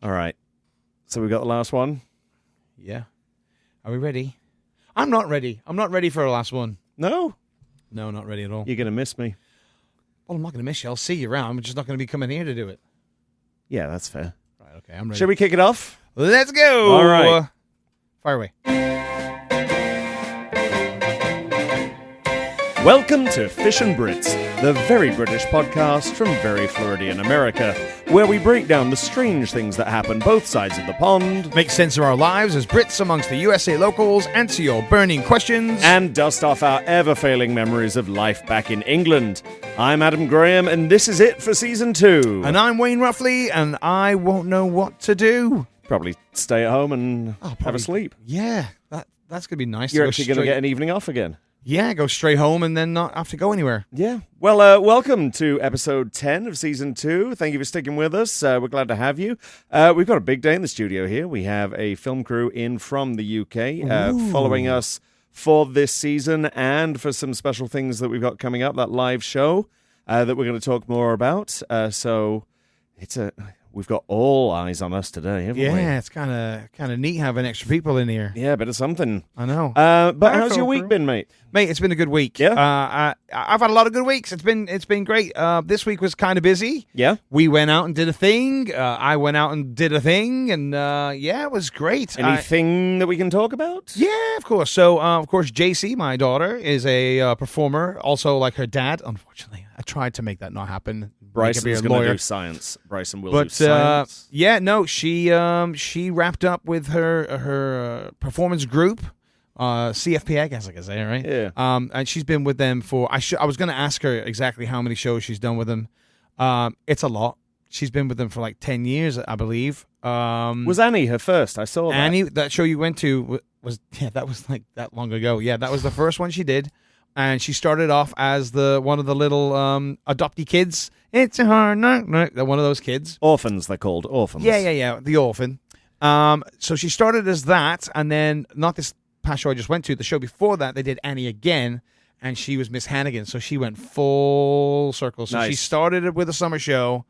All right. So we got the last one? Yeah. Are we ready? I'm not ready. I'm not ready for our last one. No? No, not ready at all. You're going to miss me. Well, I'm not going to miss you. I'll see you around. I'm just not going to be coming here to do it. Yeah, that's fair. Right, okay, I'm ready. Shall we kick it off? Let's go! All right. Fire away. Welcome to Fish and Brits, the very British podcast from very Floridian America, where we break down the strange things that happen both sides of the pond, Make sense of our lives as Brits amongst the USA locals, answer your burning questions, and dust off our ever-failing memories of life back in England. I'm Adam Graham, and this is it for Season 2. And I'm Wayne Ruffley, and I won't know what to do. Probably stay at home and have a sleep. Yeah, that's going to be nice. You're actually going to get an evening off again. Yeah, go straight home and then not have to go anywhere. Yeah. Well, welcome to episode 10 of Season 2. Thank you for sticking with us. We're glad to have you. We've got a big day in the studio here. We have a film crew in from the UK following us for this season and for some special things that we've got coming up, that live show that we're going to talk more about. So we've got all eyes on us today, haven't we? Yeah, it's kind of neat having extra people in here. Yeah, bit of something. I know. But how's your week been, mate? Mate, it's been a good week. Yeah? I've had a lot of good weeks. It's been great. This week was kind of busy. Yeah? We went out and did a thing. I went out and did a thing, and it was great. Anything that we can talk about? Yeah, of course. So, of course, JC, my daughter, is a performer, also like her dad. Unfortunately, I tried to make that not happen. Bryson's going to do science. Bryson will do science. She wrapped up with her performance group, CFP, I guess I can say, right? Yeah. And she's been with them for. I was going to ask her exactly how many shows she's done with them. It's a lot. She's been with them for like 10 years, I believe. Was Annie her first? I saw that. Annie, that show you went to that was like that long ago. Yeah, that was the first one she did. And she started off as one of the little adoptee kids. It's a hard night. One of those kids. Orphans, they're called. Orphans. Yeah. The orphan. So she started as that, and then not this past show I just went to. The show before that, they did Annie again, and she was Miss Hannigan. So she went full circle. So she started it with a summer show,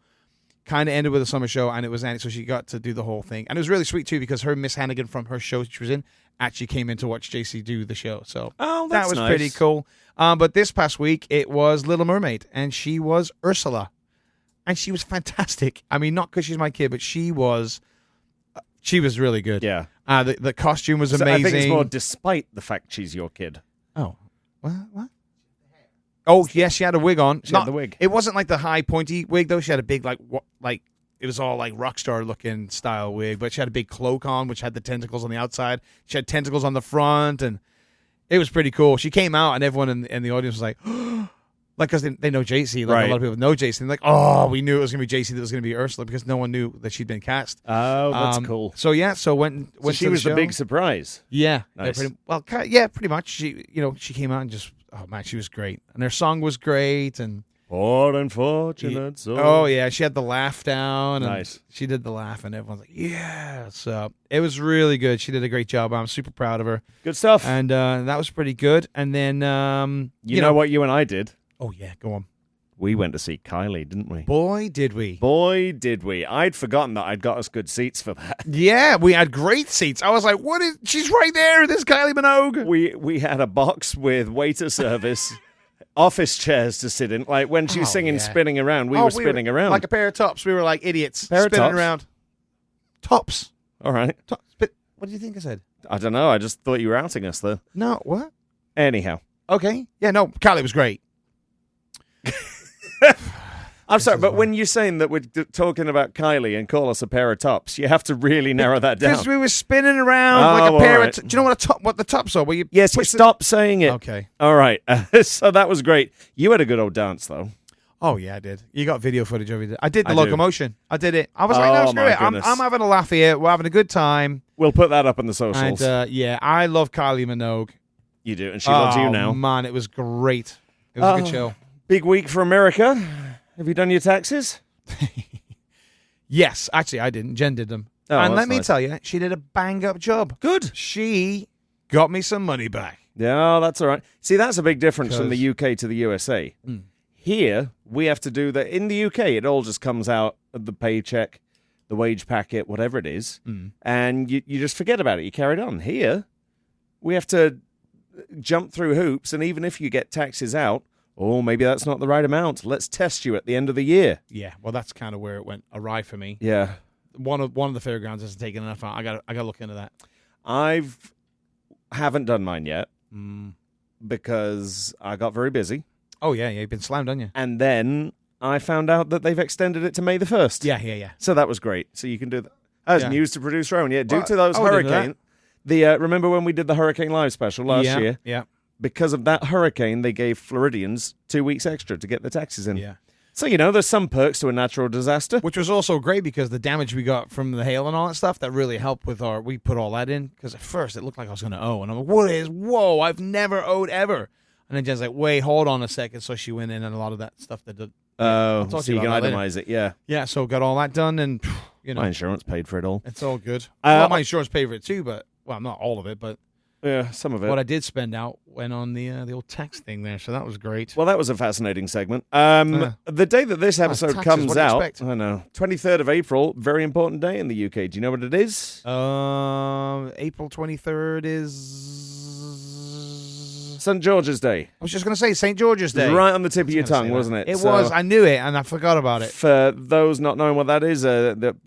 kind of ended with a summer show, and it was Annie. So she got to do the whole thing. And it was really sweet, too, because her Miss Hannigan from her show she was in actually came in to watch JC do the show. So that was nice. pretty cool. But this past week, it was Little Mermaid, and she was Ursula. And she was fantastic. I mean, not because she's my kid, but she was really good. Yeah. The costume was amazing. I think it's more despite the fact she's your kid. Oh. What? Oh, yes, she had a wig on. She had the wig. It wasn't like the high pointy wig, though. She had a big, like it was all like rock star looking style wig, but she had a big cloak on, which had the tentacles on the outside. She had tentacles on the front, and it was pretty cool. She came out, and everyone in the audience was like, because they know JC. Like, a lot of people know JC. And like, oh, we knew it was going to be JC, that was going to be Ursula, because no one knew that she'd been cast. Oh, that's cool. So, yeah, went she to was the the big surprise. Yeah. Nice. Pretty much. She came out and just, oh, man, she was great. And her song was great, and Poor unfortunate soul. Oh, yeah. She had the laugh down. And nice. She did the laugh, and everyone's like, yeah. So it was really good. She did a great job. I'm super proud of her. Good stuff. And that was pretty good. And then, you know what you and I did? Oh, yeah. Go on. We went to see Kylie, didn't we? Boy, did we. Boy, did we. I'd forgotten that I'd got us good seats for that. Yeah, we had great seats. I was like, she's right there. This Kylie Minogue. We had a box with waiter service. Office chairs to sit in. Like when she was singing Spinning Around, we were spinning around. Like a pair of tops. We were like idiots. Spinning around. Tops. All right. Tops. But what do you think I said? I don't know. I just thought you were outing us, though. No, what? Anyhow. Okay. Yeah, no, Kylie was great. I'm sorry, but when you're saying that we're talking about Kylie and call us a pair of tops, you have to really narrow that down. Because we were spinning around like a pair of... Do you know what the tops are? Yes, stop saying it. Okay. All right. So that was great. You had a good old dance, though. Oh, yeah, I did. You got video footage of it. I did the locomotion. I did it. I was like, no, screw it. I'm having a laugh here. We're having a good time. We'll put that up on the socials. And, I love Kylie Minogue. You do, and she loves you now. Oh, man, it was great. It was a good show. Big week for America. Have you done your taxes? Yes. Actually, I didn't. Jen did them. Oh, and let me tell you, she did a bang-up job. Good. She got me some money back. Yeah, that's all right. See, that's a big difference from the UK to the USA. Here, we have to do that. In the UK, it all just comes out of the paycheck. the wage packet, whatever it is, and you just forget about it. You carry it on. Here, we have to jump through hoops, and even if you get taxes out, maybe that's not the right amount. Let's test you at the end of the year. Yeah, well, that's kind of where it went awry for me. Yeah. One of the fairgrounds isn't taking enough out. I got to look into that. Haven't done mine yet because I got very busy. Oh, yeah, you've been slammed, haven't you? And then I found out that they've extended it to May the 1st. Yeah. So that was great. So you can do that. As news to producer Owen. Yeah, due to those I wouldn't do hurricane. Remember when we did the Hurricane Live special last year? Yeah. Because of that hurricane, they gave Floridians 2 weeks extra to get the taxes in. Yeah. So, there's some perks to a natural disaster. Which was also great because the damage we got from the hail and all that stuff, that really helped with we put all that in. Because at first it looked like I was going to owe. And I'm like, whoa, I've never owed ever. And then Jen's like, wait, hold on a second. So she went in and a lot of that stuff that did. Oh, so you can itemize it, yeah. Yeah, so got all that done and, My insurance paid for it all. It's all good. My insurance paid for it too, but, not all of it, but. Yeah, some of it. What I did spend out went on the old tax thing there, so that was great. Well, that was a fascinating segment. The day that this episode comes out, I know, 23rd of April, very important day in the UK. Do you know what it is? April 23rd is St. George's Day. I was just going to say St. George's Day. It was right on the tip of your tongue, wasn't it? It was. I knew it, and I forgot about it. For those not knowing what that is,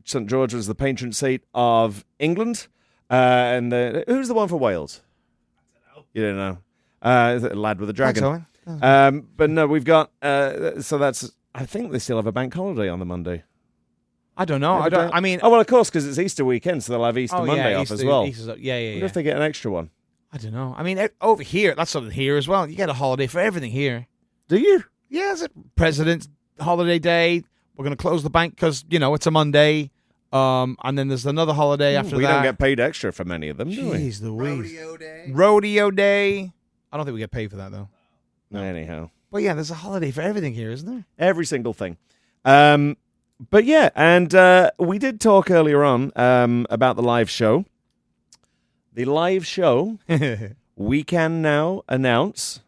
St. George was the patron saint of England. And who's the one for Wales? I don't know. You don't know. A lad with a dragon. But no, we've got. So that's. I think they still have a bank holiday on the Monday. I don't know. I mean. Oh well, of course, because it's Easter weekend, so they'll have Easter Monday off as well. Yeah. I wonder if they get an extra one. I don't know. I mean, over here, that's something here as well. You get a holiday for everything here. Do you? Yeah, it's a President's holiday day. We're going to close the bank because it's a Monday. And then there's another holiday after that. We don't get paid extra for many of them, do we? Jeez Louise. Rodeo Day. I don't think we get paid for that, though. No. Anyhow. But yeah, there's a holiday for everything here, isn't there? Every single thing. But yeah, and we did talk earlier on about the live show. The live show, we can now announce.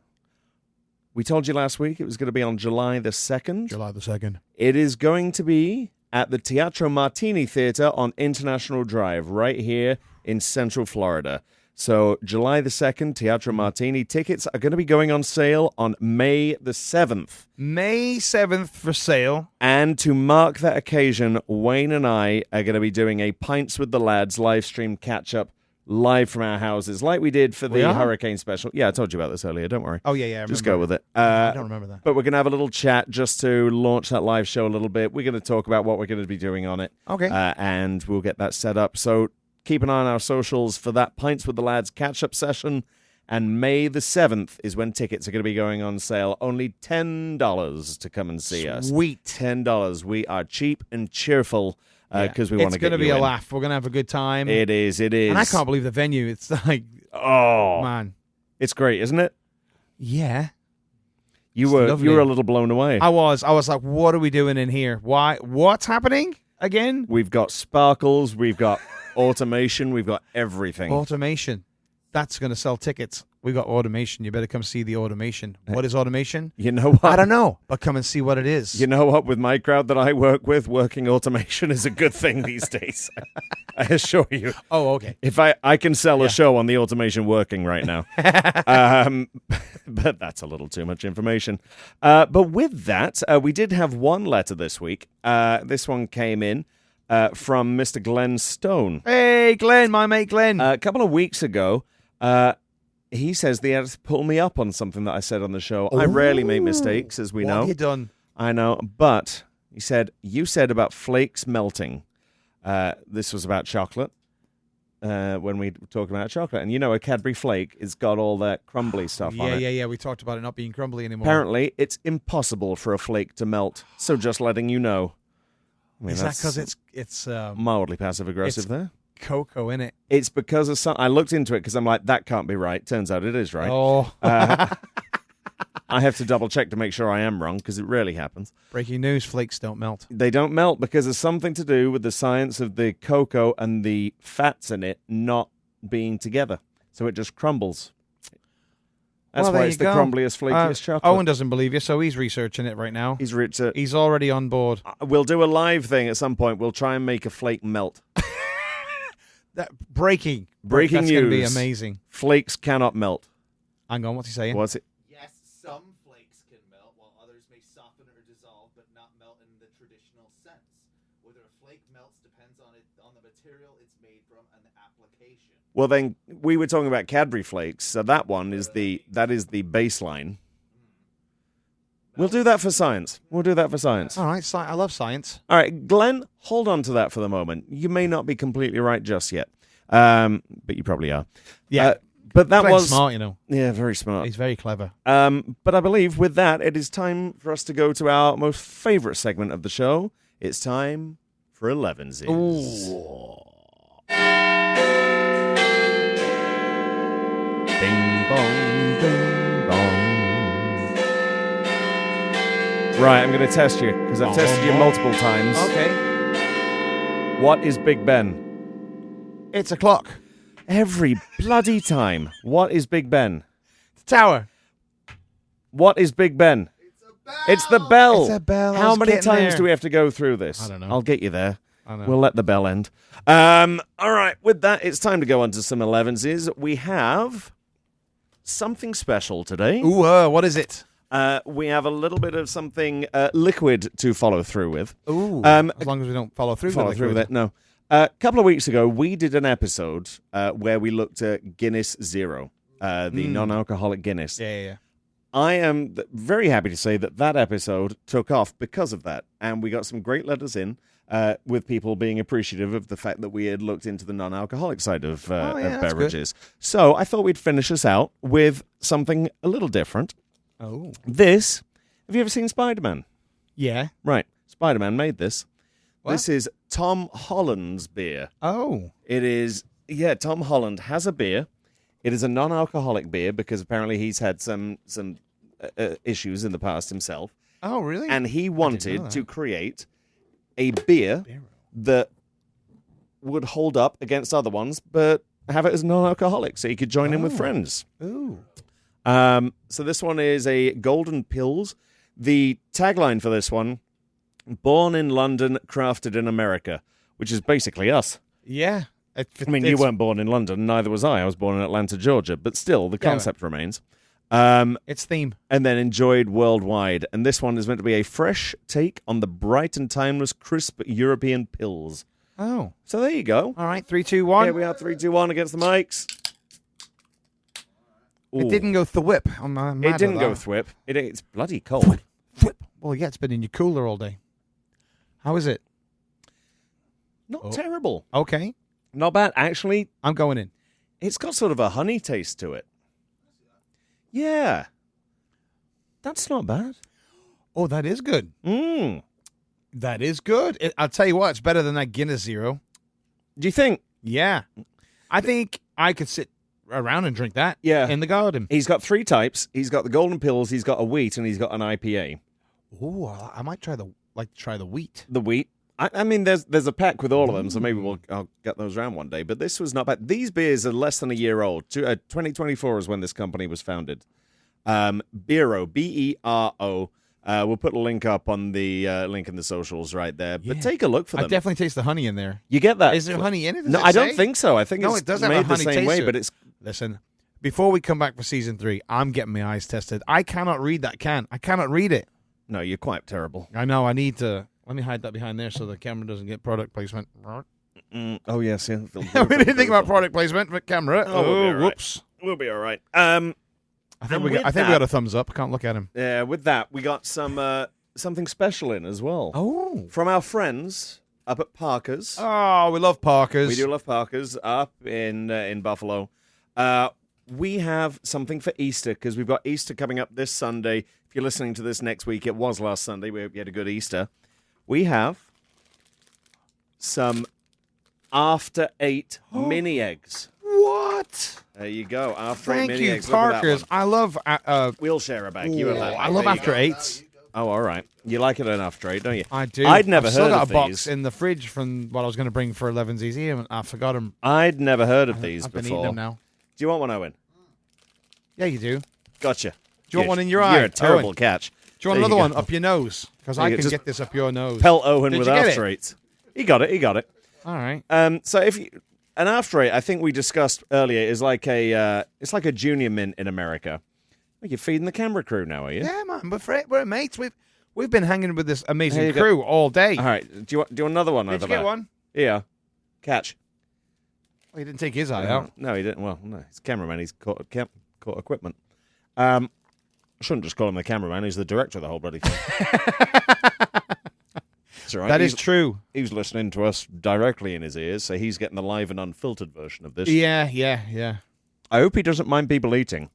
We told you last week it was going to be on July the 2nd. July the 2nd. It is going to be at the Teatro Martini Theater on International Drive, right here in Central Florida. So July the 2nd, Teatro Martini. Tickets are going to be going on sale on May the 7th. May 7th for sale. And to mark that occasion, Wayne and I are going to be doing a Pints with the Lads live stream catch-up live from our houses, like we did for the Hurricane special. Yeah, I told you about this earlier. Don't worry. Oh, yeah. Just go with it. I don't remember that. But we're going to have a little chat just to launch that live show a little bit. We're going to talk about what we're going to be doing on it. Okay. And we'll get that set up. So keep an eye on our socials for that Pints with the Lads catch-up session. And May the 7th is when tickets are going to be going on sale. Only $10 to come and see us. Sweet. $10. We are cheap and cheerful. Because we want to get you in. It's going to be a laugh. We're going to have a good time. It is. And I can't believe the venue. It's like, man. It's great, isn't it? Yeah. You were a little blown away. I was like, what are we doing in here? Why? What's happening again? We've got sparkles. We've got automation. We've got everything. Automation. That's going to sell tickets. We got automation. You better come see the automation. What is automation? You know what? I don't know, but come and see what it is. You know what? With my crowd that I work with, working automation is a good thing these days. I assure you. Oh, okay. If I can sell a show on the automation working right now. But that's a little too much information. But with that, we did have one letter this week. This one came in from Mr. Glenn Stone. Hey, Glenn, my mate Glenn. A couple of weeks ago, he says they had to pull me up on something that I said on the show. I rarely make mistakes, as we know. What have you done? I know, but he said, you said about flakes melting. This was about chocolate, when we were talking about chocolate. And a Cadbury flake has got all that crumbly stuff on it. Yeah. We talked about it not being crumbly anymore. Apparently, it's impossible for a flake to melt. So just letting you know. I mean, is that because it's mildly passive-aggressive there? Cocoa in it. It's because of some. I looked into it because I'm like, that can't be right. Turns out it is right. Oh. I have to double check to make sure I am wrong because it rarely happens. Breaking news: flakes don't melt. They don't melt because there's something to do with the science of the cocoa and the fats in it not being together, so it just crumbles. That's Well, why there it's you the go. crumbliest, flakiest chocolate. Owen doesn't believe you, so he's researching it right now. He's rich. He's already on board. We'll do a live thing at some point. We'll try and make a flake melt. Breaking Breaking That's news. going to be amazing. Flakes cannot melt. Hang on, what's he saying? What's it? Yes, some flakes can melt, while others may soften or dissolve, but not melt in the traditional sense. Whether a flake melts depends on the material it's made from and the application. Well, then we were talking about Cadbury flakes, so that one is the baseline. We'll do that for science. All right, I love science. All right, Glenn, hold on to that for the moment. You may not be completely right just yet, but you probably are. Yeah. But that Glenn's was smart, you know. Yeah, very smart. He's very clever. But I believe with that, it is time for us to go to our most favorite segment of the show. It's time for elevenses. Bing bong, bing bong. Right, I'm going to test you because I've tested you multiple times. Okay. What is Big Ben? It's a clock. Every bloody time. What is Big Ben? It's a tower. What is Big Ben? It's a bell! It's the bell. It's a bell. I How was many getting times there. do we have to go through this? I don't know. I'll get you there. I know. We'll let the bell end. All right, with that, it's time to go on to some 11s. We have something special today. Ooh, what is it? We have a little bit of something liquid to follow through with. Ooh, as long as we don't follow through with it. No. A couple of weeks ago, we did an episode where we looked at Guinness Zero, the non-alcoholic Guinness. Yeah. I am very happy to say that episode took off because of that. And we got some great letters in with people being appreciative of the fact that we had looked into the non-alcoholic side of that's beverages. So I thought we'd finish us out with something a little different. Oh. Have you ever seen Spider-Man? Yeah. Right. Spider-Man made this. What? This is Tom Holland's beer. Oh. It is, Tom Holland has a beer. It is a non-alcoholic beer because apparently he's had some issues in the past himself. Oh, really? And he know wanted that. to create a beer that would hold up against other ones, but have it as non-alcoholic so he could join in with friends. Ooh. So this one is a Golden Pils. The tagline for this one, born in London, crafted in America, which is basically us. Yeah. You weren't born in London, neither was I. I was born in Atlanta, Georgia, but still, the concept remains. It's theme. And then enjoyed worldwide. And this one is meant to be a fresh take on the bright and timeless, crisp European pills. Oh. So there you go. All right, 3, 2, 1. Here we are, 3, 2, 1 against the mics. It Ooh. didn't go thwip. It didn't go thwip. It's bloody cold. Thwip. Well, yeah, it's been in your cooler all day. How is it? Not terrible. Okay. Not bad. Actually, I'm going in. it's got sort of a honey taste to it. Yeah. That's not bad. Oh, that is good. Mm. That is good. I'll tell you what, it's better than that Guinness Zero. Do you think? Yeah. I think I could sit around and drink that Yeah. in the garden. He's got 3 types. He's got the Golden Pills, he's got a wheat, and he's got an IPA. Oh, I might try the wheat. The wheat. I mean, there's a pack with all of them, so maybe I'll get those around one day. But this was not bad. These beers are less than a year old. 2024 is when this company was founded. Bero, Bero. We'll put a link up on the link in the socials right there. But Yeah. take a look for I them. definitely taste the honey in there. You get that? Is there honey in it? Does No, it I don't say? think so. I think No, it's it does have made a the honey same taste way, to but it. it's Listen, before we come back for season 3, I'm getting my eyes tested. I cannot read that can. I cannot read it. no, you're quite terrible. I know. I need to. Let me hide that behind there so the camera doesn't get product placement. Oh yes, yeah. we didn't think about product placement, but camera. Oh, we'll be all right. Whoops. We'll be all right. I think we with got a thumbs up. I can't look at him. Yeah, with that, we got some something special in as well. Oh. From our friends up at Parker's. Oh, we love Parker's. We do love Parker's up in Buffalo. We have something for Easter because we've got Easter coming up this Sunday. If you're listening to this next week, it was last Sunday. We hope you had a good Easter. We have some After 8 mini eggs. What? There you go. After 8 Thank mini you, eggs. Look at that Parker's. one. I love. We'll share a bag. You have that. I bag. love There you After go. Eights. Oh, all right. You like it enough, Trey, don't you? I do. I'd never I've still heard got of a box these. in the fridge from what I was going to bring for 11s easy, and I forgot them. I'd never heard of these I've been before. eating them now. Do you want one, Owen? Yeah, you do. Gotcha. Do you want one in your eye? You're a terrible Owen? catch. Do you want There another you one go. up your nose? Because There I you go. can Just get this up your nose. Pelt Owen Did with you get after it? eights. He got it. He got it. All right. So if you, an after eight, I think we discussed earlier, is like it's like a junior mint in America. You're feeding the camera crew now, are you? Yeah, man. We're mates. We've been hanging with this There amazing you go. crew all day. All right. Do you want another one Did over you get there? one? Yeah. Catch. Well, he didn't take his eye out. No, he didn't. Well, no, he's a cameraman. He's caught equipment. I shouldn't just call him the cameraman. He's the director of the whole bloody thing. That's all right. That is true. He was listening to us directly in his ears, so he's getting the live and unfiltered version of this. Yeah. I hope he doesn't mind people eating.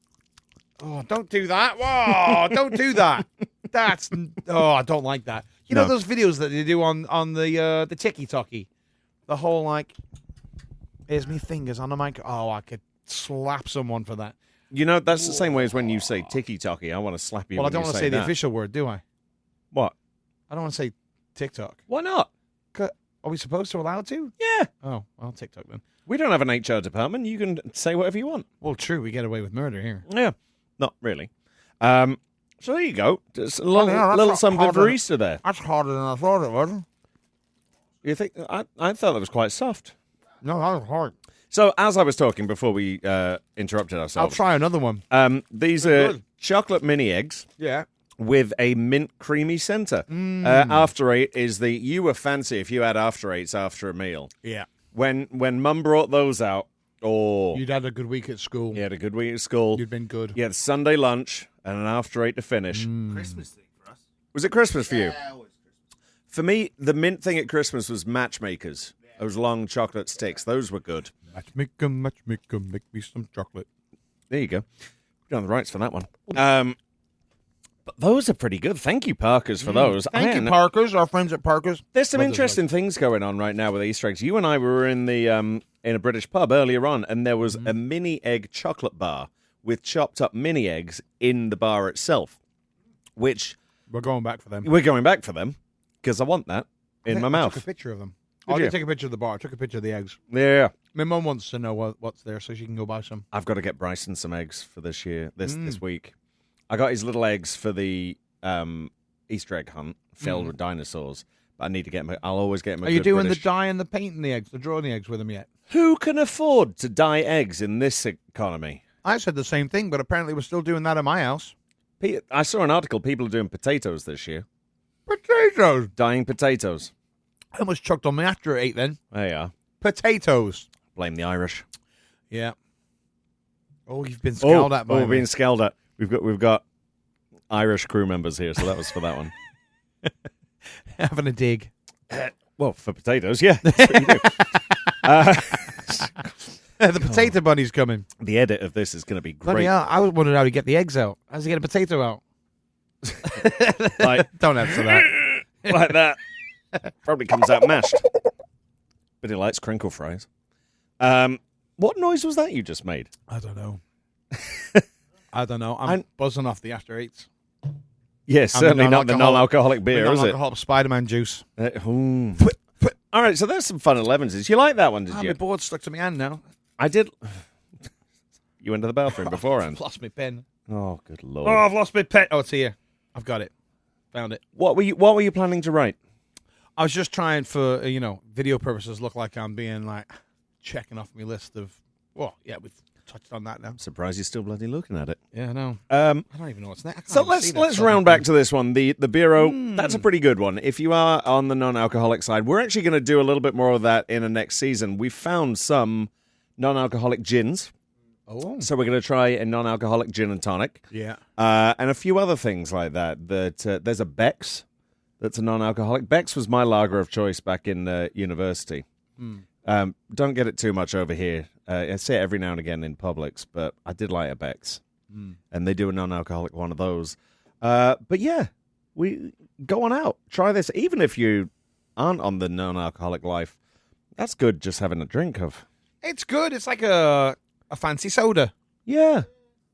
Oh, don't do that. Whoa, don't do that. I don't like that. You know No. those videos that they do on the tiki-talkie? The whole, like, here's me fingers on the mic. Oh, I could slap someone for that. You know, that's the same way as when you say tiki-talkie. I want to slap you Well, I when don't you want to say say the that. official word, do I? What? I don't want to say TikTok. Why not? Are we supposed to allow to? Yeah. Oh, well, TikTok then. We don't have an HR department. You can say whatever you want. Well, true. We get away with murder here. Yeah. Not really. So there you go. Just a little, yeah, that's little not something harder. for Easter there. That's harder than I thought it was. You think? I thought that was quite soft. No, that was hard. So as I was talking before we interrupted I'll ourselves, try another one. these They're are good. chocolate mini eggs Yeah. with a mint creamy center. After eight is you were fancy if you had after eights after a meal. Yeah. When Mum brought those out, You'd had a good week at school. you had a good week at school. You'd been good. You had Sunday lunch and an after eight to finish. Christmas thing for us. Was it Christmas for you? Yeah, always Christmas. For me, the mint thing at Christmas was matchmakers. Those long chocolate sticks. Those were good. Matchmaker, make me some chocolate. There you go. You're on the rights for that one. But those are pretty good. Thank you, Parkers, for those. Thank you, Parkers, our friends at Parkers. There's some Brothers, interesting things going on right now with Easter eggs. You and I were in the in a British pub earlier on, and there was a mini egg chocolate bar with chopped up mini eggs in the bar itself, which We're going back for them. we're going back for them because I want that in my I mouth. took a picture of them. Did I you? didn't take a picture of the bar. I took a picture of the eggs. Yeah. My mum wants to know what's there so she can go buy some. I've got to get Bryson some eggs for this year, this week. I got his little eggs for the Easter egg hunt filled with dinosaurs, but I need to get him. I'll always get him. Are you doing the dye and the painting the eggs, the drawing the eggs with them yet? Who can afford to dye eggs in this economy? I said the same thing, but apparently we're still doing that at my house. I saw an article. People are doing potatoes this year, Potatoes. dyeing potatoes. I almost chucked on me after 8 then. There you are. Potatoes. Blame the Irish. Yeah. Oh, you've been scowled at by we're me. being scowled at. We've got Irish crew members here, so that was for that one. Having a dig. Well, for potatoes, yeah. That's what you do. The potato bunny's coming. The edit of this is going to be Bloody great. hell, I was wondering how to get the eggs out. How's he get a potato out? Like, Don't answer that. like that. Probably comes out mashed. But he likes crinkle fries. What noise was that you just made? I don't know. I don't know. I'm buzzing off the after eights. Yes, certainly not the non-alcoholic beer, is it? Non-alcoholic Spider-Man juice. All right, so there's some fun 11s. You like that one, did My you? board's stuck to my hand now. I did. You went to the bathroom beforehand. I've lost my pen. Oh, good lord! Oh, I've lost my pen. Oh, it's here. I've got it. Found it. What were you planning to write? I was just trying for video purposes. Look like I'm being like checking off my list of. Well, yeah, we've touched on that now. Surprised you're still bloody looking at it. Yeah, I know. I I don't even know what's next. So let's round back to this one. The Bureau, that's a pretty good one. If you are on the non-alcoholic side, we're actually going to do a little bit more of that in the next season. We found some non-alcoholic gins. Oh. So we're going to try a non-alcoholic gin and tonic. Yeah. And a few other things like that. There's a Beck's that's a non-alcoholic. Beck's was my lager of choice back in university. Don't get it too much over here. I say it every now and again in Publix, but I did like a Beck's. And they do a non-alcoholic one of those. But yeah, we go on out. Try this. Even if you aren't on the non-alcoholic life, that's good just having a drink of. It's good. It's like a fancy soda. Yeah,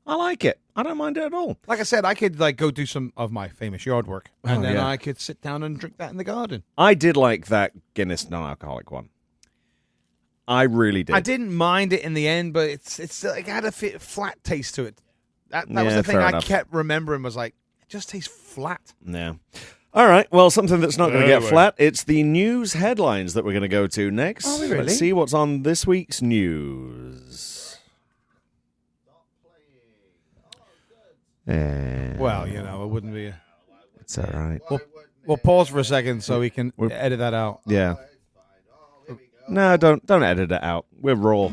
I like it. I don't mind it at all. Like I said, I could go do some of my famous yard work, and then yeah. I could sit down and drink that in the garden. I did like that Guinness non-alcoholic one. I really did. I didn't mind it in the end, but it's like it had a flat taste to it. That was Yeah, the thing fair I enough. kept remembering was like, it just tastes flat. Yeah. All right. Well, something that's not going to get Anyway. flat. It's the news headlines that we're going to go to next. Oh, really? Let's see what's on this week's news. Well, it wouldn't be. It's all right. We'll pause for a second so we can edit that out. Yeah. No, don't edit it out. We're raw.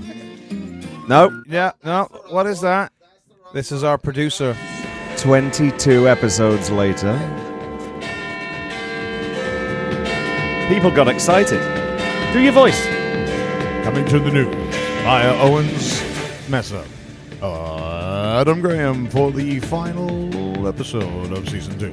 No. Yeah, no. What is that? This is our producer. 22 episodes later. People got excited. Do your voice. Coming to the news via Owen's mess up. Adam Graham for the final episode of season 2.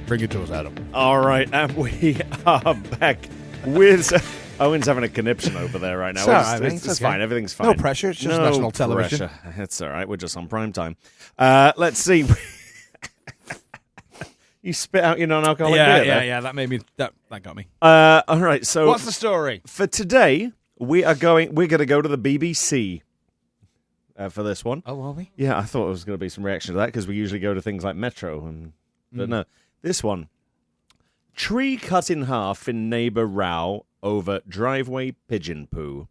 Bring it to us, Adam. All right, and we are back with... Owen's having a conniption over there right now. It's all right, mate. It's It's fine. okay. Everything's fine. No pressure. It's just national television. Pressure. It's all right. We're just on prime time. Let's see. You spit out your non-alcoholic beer there. yeah. That made me. That got me. All right. So What's the story? for today, we're going to go to the BBC for this one. Oh, are we? Yeah, I thought there was going to be some reaction to that because we usually go to things like Metro, but no. This one, tree cut in half in neighbour row over driveway pigeon poo.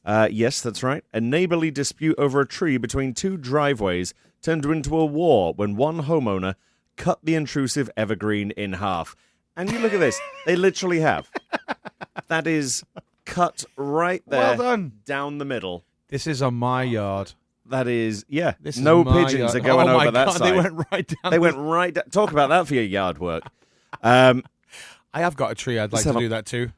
Yes, that's right. A neighbourly dispute over a tree between two driveways turned into a war when one homeowner cut the intrusive evergreen in half. And you look at this; they literally have. That is cut right there, Well done. down the middle. This is on my yard. That is, yeah. This is no my pigeons yard. are going Oh my over that God, side. They went right down. They went right down. Talk about that for your yard work. I have got a tree. I'd like to have a- do that too.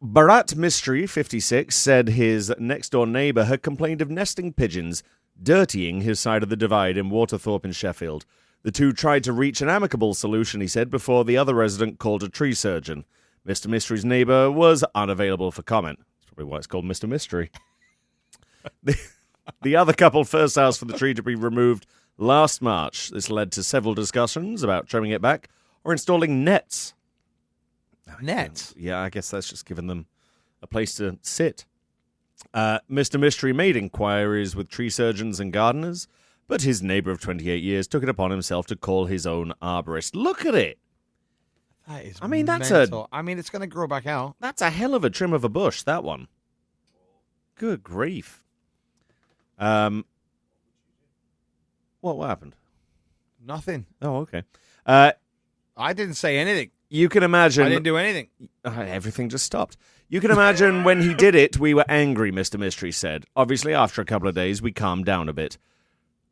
Bharat Mystery, 56, said his next-door neighbour had complained of nesting pigeons dirtying his side of the divide in Waterthorpe in Sheffield. The two tried to reach an amicable solution, he said, before the other resident called a tree surgeon. Mr. Mystery's neighbour was unavailable for comment. That's probably why it's called Mr. Mystery. The other couple first asked for the tree to be removed last March. This led to several discussions about trimming it back or installing nets. Nets. Yeah, I guess that's just giving them a place to sit. Mr. Mystery made inquiries with tree surgeons and gardeners, but his neighbour of 28 years took it upon himself to call his own arborist. Look at it. That is. I mean, that's mental. I mean, it's going to grow back out. That's a hell of a trim of a bush, that one. Good grief. What happened? Nothing. Oh, okay. I didn't say anything. You can imagine... I didn't do anything. Everything just stopped. You can imagine when he did it, we were angry, Mr. Mystery said. Obviously, after a couple of days, we calmed down a bit.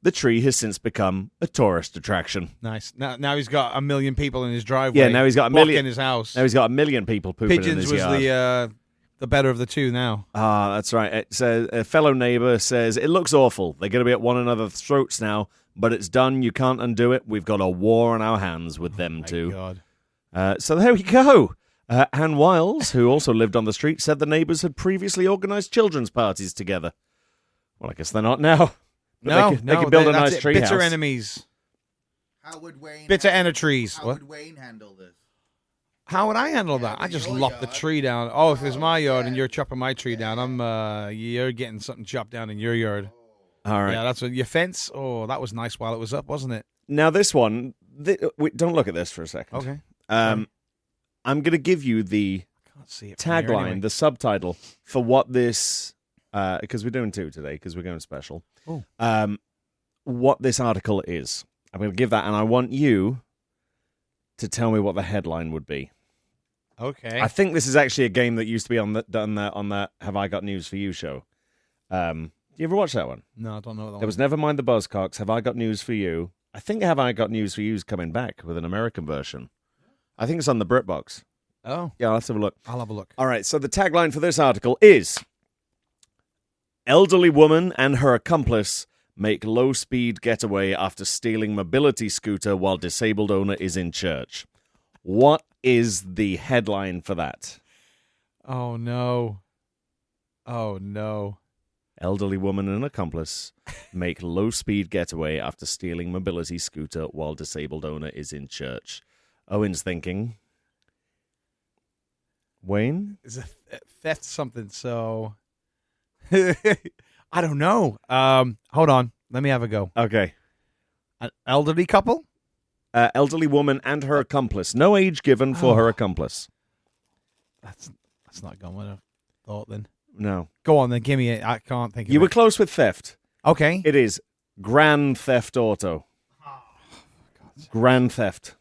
The tree has since become a tourist attraction. Nice. Now he's got 1 million people in his driveway. Yeah, now he's got a million in his house. Now he's got 1 million people pooping in Pigeons his was yard. the better of the two now. Ah, that's right. It says, a fellow neighbour says, it looks awful. They're going to be at one another's throats now, but it's done. You can't undo it. We've got a war on our hands with them two. God. So there we go. Anne Wiles, who also lived on the street, said the neighbours had previously organised children's parties together. Well, I guess they're not now. But they could build a nice tree Bitter house. enemies. How would Wayne? Bitter enna trees. How What? would Wayne handle this? How would I handle Yeah, that? I with just your lop the yard. tree down. Oh, if it's my yard and you're chopping my tree down, you're getting something chopped down in your yard. All right. Yeah, that's what your fence. Oh, that was nice while it was up, wasn't it? Now this one, don't look at this for a second. Okay. I'm going to give you the Can't see it. from here tagline, anyway. the subtitle for what this, because we're doing two today, because we're going special. Oh. What this article is. I'm going to give that, and I want you to tell me what the headline would be. Okay. I think this is actually a game that used to be on the Have I Got News for You show. You ever watch that one? No, I don't know. There was Nevermind the Buzzcocks. Have I Got News for You? I think Have I Got News for You is coming back with an American version. I think it's on the BritBox. Oh, Yeah, let's have a look. I'll have a look. All right, so the tagline for this article is Elderly woman and her accomplice make low-speed getaway after stealing mobility scooter while disabled owner is in church. What is the headline for that? Oh no. Oh no. Elderly woman and accomplice make low-speed getaway after stealing mobility scooter while disabled owner is in church. Owen's thinking. Wayne? Is a theft something? So I don't know. Hold on. Let me have a go. Okay. An elderly couple? Elderly woman and her accomplice. No age given for her accomplice. That's not going with a thought then. No. Go on then, give me it. I can't think of You it. were close with theft. Okay. It is Grand Theft Auto. Grand Theft.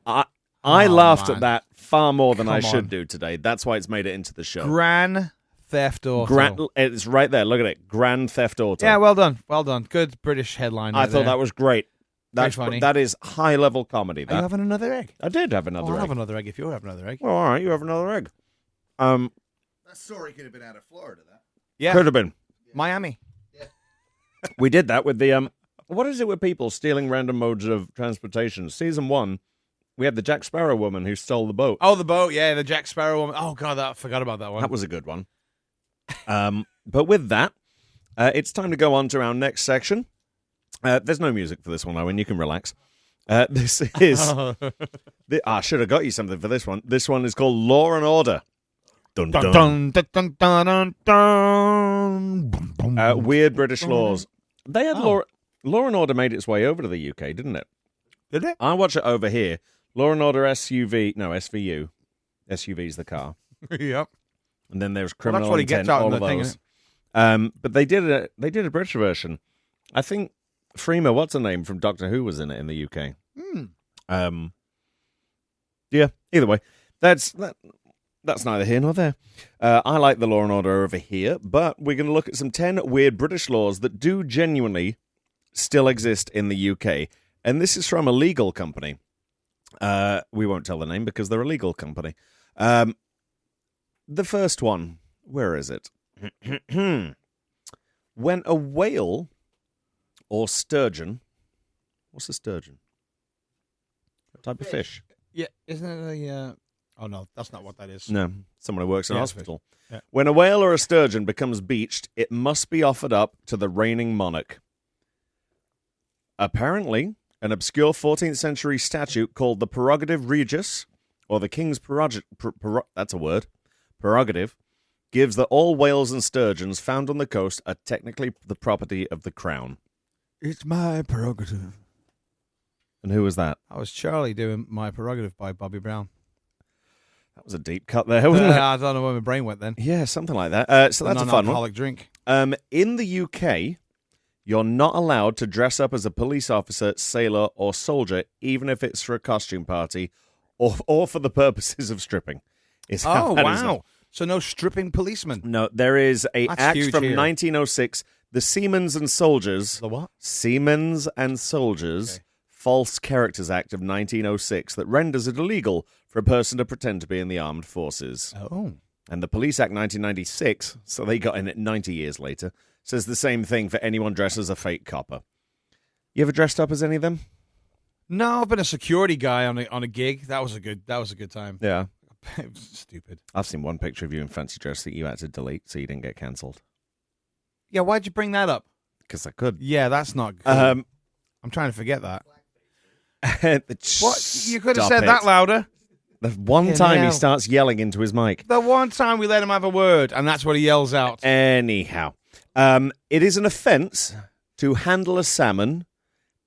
I laughed man. at that far more than I Come should on. do today. That's why it's made it into the show. Grand Theft Auto. It's right there. Look at it. Grand Theft Auto. Yeah, well done. Well done. Good British headline. I thought that was great. Very funny. That is high level comedy. Are you having another egg? I did have another I'll egg. have another egg if you're having another egg. Well, all right, you have another egg. That story could have been out of Florida. That. Yeah. Could have been. Miami. We did that with the what is it with people stealing random modes of transportation? Season 1, we had the Jack Sparrow woman who stole the boat. Oh, the boat. Yeah, the Jack Sparrow woman. Oh, God, I forgot about that one. That was a good one. But with that, it's time to go on to our next section. There's no music for this one, Owen. You can relax. This is... I should have got you something for this one. This one is called Law and Order. Dun, dun. Dun, dun, dun, dun, dun, dun. Boom, boom. Weird British laws. They had Law and Order made its way over to the UK, didn't it? Did it? I watch it over here. Law and Order SUV. No, SVU. SUV's the car. Yep. And then there's Well, Criminal that's what he Intent, gets out all in of the thing, those. isn't it? But they did a British version. I think Freema, what's her name from Doctor Who, was in it in the UK. Yeah. Either way, that's neither here nor there. I like the Law and Order over here, but we're going to look at some 10 weird British laws that do genuinely still exist in the UK, and this is from a legal company. We won't tell the name because they're a legal company. The first one, where is it? When a whale or sturgeon, what's a sturgeon? What type of fish? Yeah, isn't it a... Oh, no, that's not what that is. No, someone who works in a Yeah, hospital. yeah. When a whale or a sturgeon becomes beached, it must be offered up to the reigning monarch. Apparently, an obscure 14th century statute called the Prerogative Regius, or the King's that's a word, prerogative, gives that all whales and sturgeons found on the coast are technically the property of the Crown. It's my prerogative. And who was that? That was Charlie doing My Prerogative by Bobby Brown. That was a deep cut there, wasn't it? I don't know where my brain went then. Yeah, something like that. So that's a fun one. Non-alcoholic drink. In the UK, you're not allowed to dress up as a police officer, sailor, or soldier, even if it's for a costume party or for the purposes of stripping. Oh, wow. So no stripping policemen. No, there is a That's act huge from here. 1906, the Seamen's and Soldiers. The what? Seamen's and Soldiers False Characters Act of 1906 that renders it illegal for a person to pretend to be in the armed forces. Oh. And the Police Act 1996, so they got in it 90 years later, says the same thing for anyone dressed as a fake copper. You ever dressed up as any of them? No, I've been a security guy on a gig. That was a good time. Yeah. It was stupid. I've seen one picture of you in fancy dress that you had to delete so you didn't get cancelled. Yeah, why'd you bring that up? Because I could. Yeah, that's not good. I'm trying to forget that. What? You could have said that louder. The one Yeah, time now. he starts yelling into his mic. The one time we let him have a word, and that's what he yells out. Anyhow, it is an offence to handle a salmon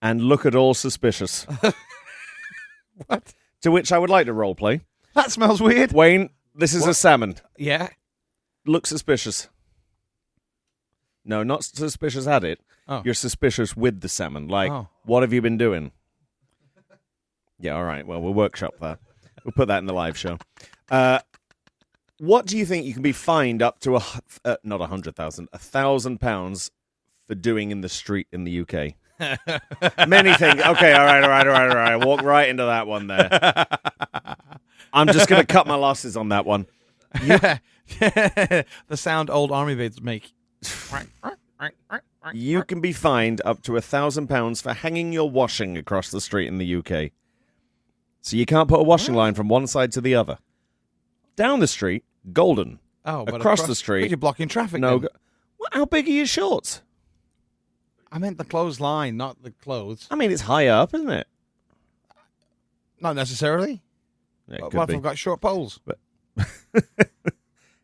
and look at all suspicious. What? To which I would like to roleplay. That smells weird. Wayne, this is a salmon. Yeah. Look suspicious. No, not suspicious at it. Oh. You're suspicious with the salmon. Like, Oh. what have you been doing? Yeah, all right. Well, we'll workshop that. We'll put that in the live show. What do you think you can be fined up to not 100,000, £1,000 for doing in the street in the UK? Many things. Okay, all right. Walk right into that one there. I'm just going to cut my losses on that one. The sound old army vids make. You can be fined up to £1,000 for hanging your washing across the street in the UK. So you can't put a washing line from one side to the other. Down the street, golden. Oh, but across the street, but you're blocking traffic. no. then. How big are your shorts? I meant the clothesline, not the clothes. I mean, it's high up, isn't it? Not necessarily. It What could if be. I've got short poles?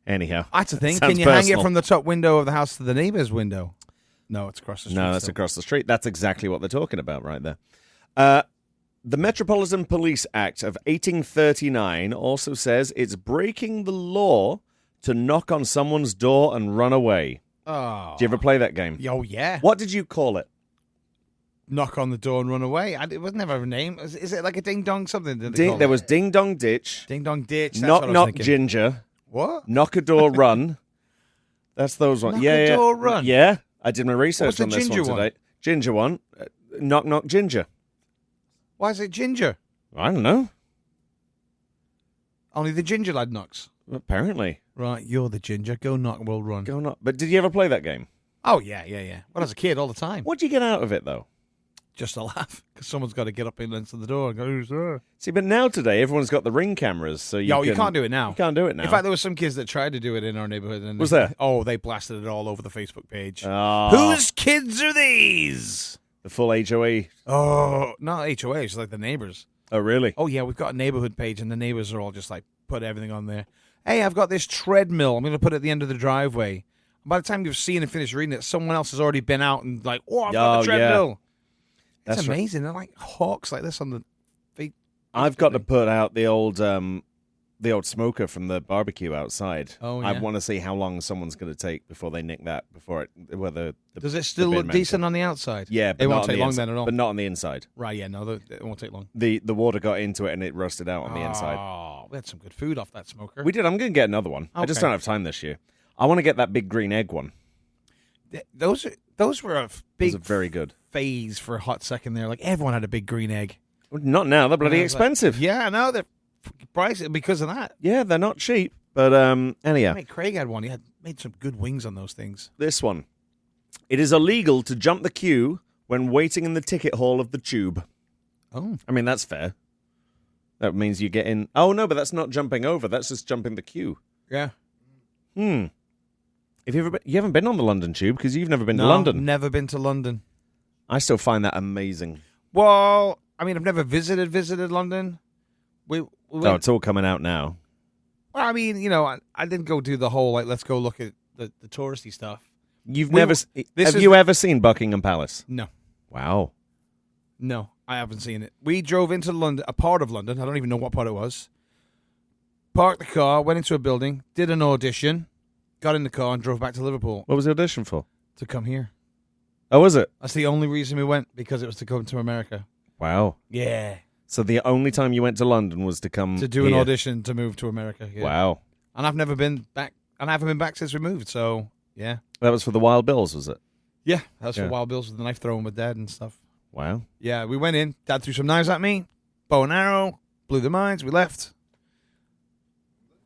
Anyhow, That's the thing. Sounds Can you hang personal. it from the top window of the house to the neighbour's window? No, it's across the street. No, that's still. across the street. That's exactly what they're talking about right there. The Metropolitan Police Act of 1839 also says it's breaking the law to knock on someone's door and run away. Oh. Did you ever play that game? Oh, yeah. What did you call it? Knock on the door and run away. It was never a name. Is it like a ding dong something? There was Ding Dong Ditch, Ding dong ditch. That's Knock what I was Knock thinking. Ginger, What? Knock a Door Run. That's those ones. Knock yeah, a yeah. door run? Yeah, I did my research What's the on this ginger one one? today. Ginger one. Knock Knock Ginger. Why is it ginger? I don't know. Only the ginger lad knocks. Apparently. Right, you're the ginger. Go knock, we'll run. Go Knock. But did you ever play that game? Oh, yeah. Well, as a kid, all the time. What'd you get out of it, though? Just a laugh. Because someone's got to get up and answer the door and go, who's there? See, but now today, everyone's got the Ring cameras, so you You can't do it now. You can't do it now. In fact, there were some kids that tried to do it in our neighborhood. And Was there? Oh, they blasted it all over the Facebook page. Oh, Whose kids are these? the full HOA. Oh, not HOA. It's like the neighbors. Oh, really? Oh, yeah, we've got a neighborhood page, and the neighbors are all just like, put everything on there. Hey, I've got this treadmill. I'm going to put it at the end of the driveway. By the time you've seen and finished reading it, someone else has already been out and like, oh, I've got the Oh, yeah. treadmill. That's It's right. amazing. They're like hawks like this on the feet. I've got to put out the old smoker from the barbecue outside. Oh, I yeah. want to see how long someone's going to take before they nick that. Does it still look decent on the outside? Yeah, but It not won't on take the long inside, then at all. But not on the inside. Right, yeah, no, it won't take long. The water got into it and it rusted out on the inside. Oh, we had some good food off that smoker. We did. I'm going to get another one. I just Okay. don't have time this year. I want to get that big green egg one. Those were a big Those are very good. phase for a hot second there. Like everyone had a big green egg. Not now. They're bloody And I was like, expensive. Yeah, no, they're pricey because of that. Yeah, they're not cheap. But anyhow, Mate, Craig had one. He had made some good wings on those things. this one. It is illegal to jump the queue when waiting in the ticket hall of the tube. Oh, I mean, that's fair. That means you get in. Oh, no, but that's not jumping over. That's just jumping the queue. yeah. Have you ever been, you haven't been on the London Tube because you've never been to No, London. never been to London. I still find that amazing. Well, I mean, I've never visited London. We Oh, went, it's all coming out now. well, I mean, you know, I didn't go do the whole, like, let's go look at the touristy stuff. You've We- never. this Have is you the- ever seen Buckingham Palace? No. Wow. No, I haven't seen it. We drove into London, a part of London. I don't even know what part it was. Parked the car, went into a building, did an audition, got in the car, and drove back to Liverpool What was the audition for? to come here. Oh, was it? That's the only reason we went, because it was to come to America. Wow. Yeah. So the only time you went to London was to come To do an here. audition to move to America. Yeah. Wow. And I've never been back, and I haven't been back since we moved, so yeah. That was for the Wild Bills, was it? Yeah, that's Yeah. for Wild Bills with the knife throwing with Dad and stuff. Wow. Yeah, we went in, Dad threw some knives at me, bow and arrow, blew the mines, we left.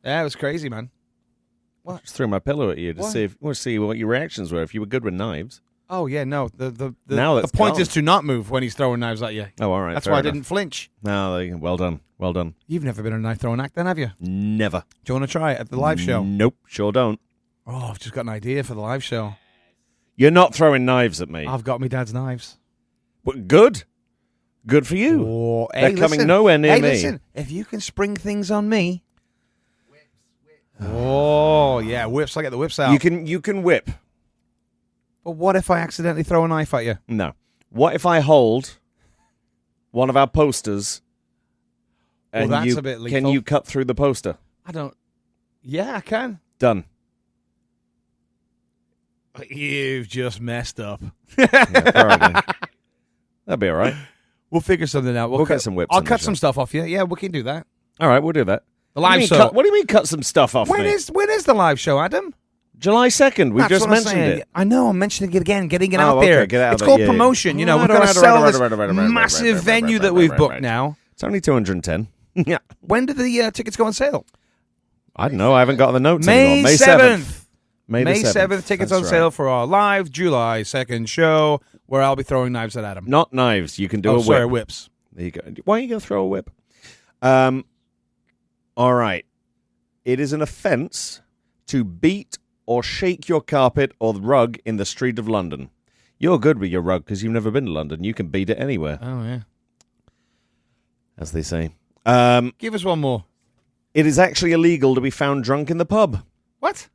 Yeah, it was crazy, man. I just threw my pillow at you to Why? see what your reactions were. If you were good with knives. Oh yeah, no. The Now the that's point gone. is to not move when he's throwing knives at you. Oh, all right. That's fair why I enough. didn't flinch. No, well done. Well done. You've never been in a knife throwing act, then, have you? Never. Do you want to try it at the live show? Nope. Sure don't. Oh, I've just got an idea for the live show. You're not throwing knives at me. I've got my dad's knives. But good. Good for you. Oh, They're hey, coming listen. nowhere near Hey, me. listen. If you can spring things on me. Oh yeah, whips. I get the whips out. You can whip. But what if I accidentally throw a knife at you? No. What if I hold one of our posters and that's you a bit can lethal. you cut through the poster? I don't. Yeah, I can. Done. You've just messed up. Yeah, all right, then. That'd be all right. We'll figure something out. We'll get some whips I'll on the cut show. some stuff off you. Yeah, we can do that. All right, we'll do that. The What do you live mean show. cut- what do you mean cut some stuff off When me? is the live show, Adam? July 2nd. We That's just what I'm mentioned saying. it. I know. I'm mentioning it again. Getting it Oh, out okay, there. get it out It's there. called Yeah, yeah. promotion. You know, Right, we've got right, to sell right, this right, right, right, right, massive right, venue right, that right, we've right, booked right. now. It's only 210. Yeah. When did the tickets go on sale? I don't know. I haven't got the notes May anymore. 7th. May May the 7th. Tickets That's on right. sale for our live July 2nd show, where I'll be throwing knives at Adam. Not knives. You can do a whip. Sorry, whips. There you go. Why are you going to throw a whip? All right. It is an offence to beat or shake your carpet or the rug in the street of London. You're good with your rug because you've never been to London. You can beat it anywhere, Oh, yeah. as they say. Give us one more. It is actually illegal to be found drunk in the pub. What?